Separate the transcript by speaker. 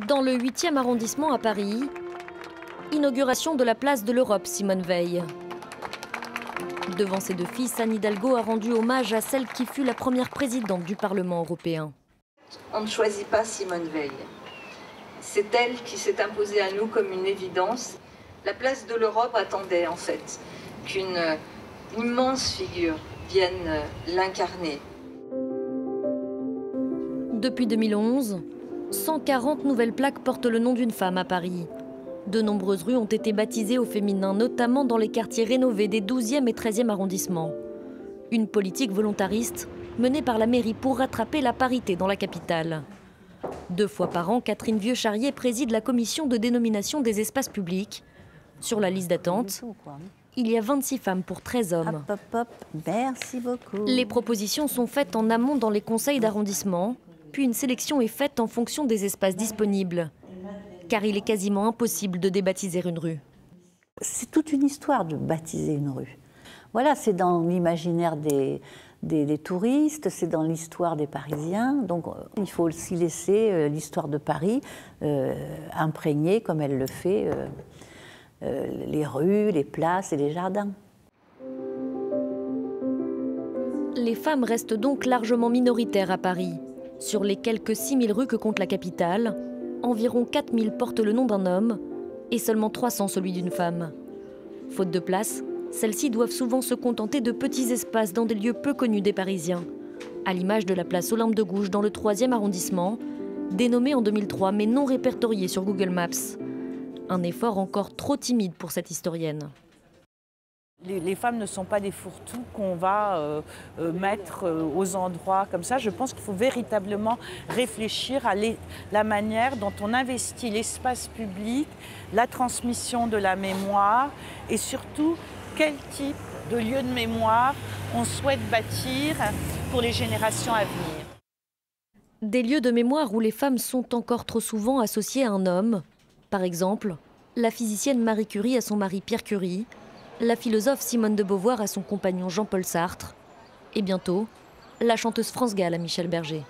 Speaker 1: Dans le 8e arrondissement à Paris, inauguration de la place de l'Europe Simone Veil. Devant ses deux fils, Anne Hidalgo a rendu hommage à celle qui fut la première présidente du Parlement européen.
Speaker 2: On ne choisit pas Simone Veil. C'est elle qui s'est imposée à nous comme une évidence. La place de l'Europe attendait en fait qu'une immense figure vienne l'incarner.
Speaker 1: Depuis 2011, 140 nouvelles plaques portent le nom d'une femme à Paris. De nombreuses rues ont été baptisées au féminin, notamment dans les quartiers rénovés des 12e et 13e arrondissements. Une politique volontariste menée par la mairie pour rattraper la parité dans la capitale. 2 fois par an, Catherine Vieux-Charrier préside la commission de dénomination des espaces publics. Sur la liste d'attente, il y a 26 femmes pour 13 hommes.
Speaker 3: Hop, hop, hop. Merci beaucoup.
Speaker 1: Les propositions sont faites en amont dans les conseils d'arrondissement, puis une sélection est faite en fonction des espaces disponibles. Car il est quasiment impossible de débaptiser une rue.
Speaker 3: C'est toute une histoire de baptiser une rue. Voilà, c'est dans l'imaginaire des touristes, c'est dans l'histoire des Parisiens. Donc il faut aussi laisser l'histoire de Paris imprégner, comme elle le fait, les rues, les places et les jardins.
Speaker 1: Les femmes restent donc largement minoritaires à Paris. Sur les quelques 6000 rues que compte la capitale, environ 4000 portent le nom d'un homme et seulement 300 celui d'une femme. Faute de place, celles-ci doivent souvent se contenter de petits espaces dans des lieux peu connus des Parisiens, à l'image de la place Olympe de Gouges dans le 3e arrondissement, dénommée en 2003 mais non répertoriée sur Google Maps. Un effort encore trop timide pour cette historienne.
Speaker 4: Les femmes ne sont pas des fourre-tout qu'on va mettre aux endroits comme ça. Je pense qu'il faut véritablement réfléchir à la manière dont on investit l'espace public, la transmission de la mémoire et surtout quel type de lieu de mémoire on souhaite bâtir pour les générations à venir.
Speaker 1: Des lieux de mémoire où les femmes sont encore trop souvent associées à un homme. Par exemple, la physicienne Marie Curie à son mari Pierre Curie, la philosophe Simone de Beauvoir à son compagnon Jean-Paul Sartre, et bientôt, la chanteuse France Gall à Michel Berger.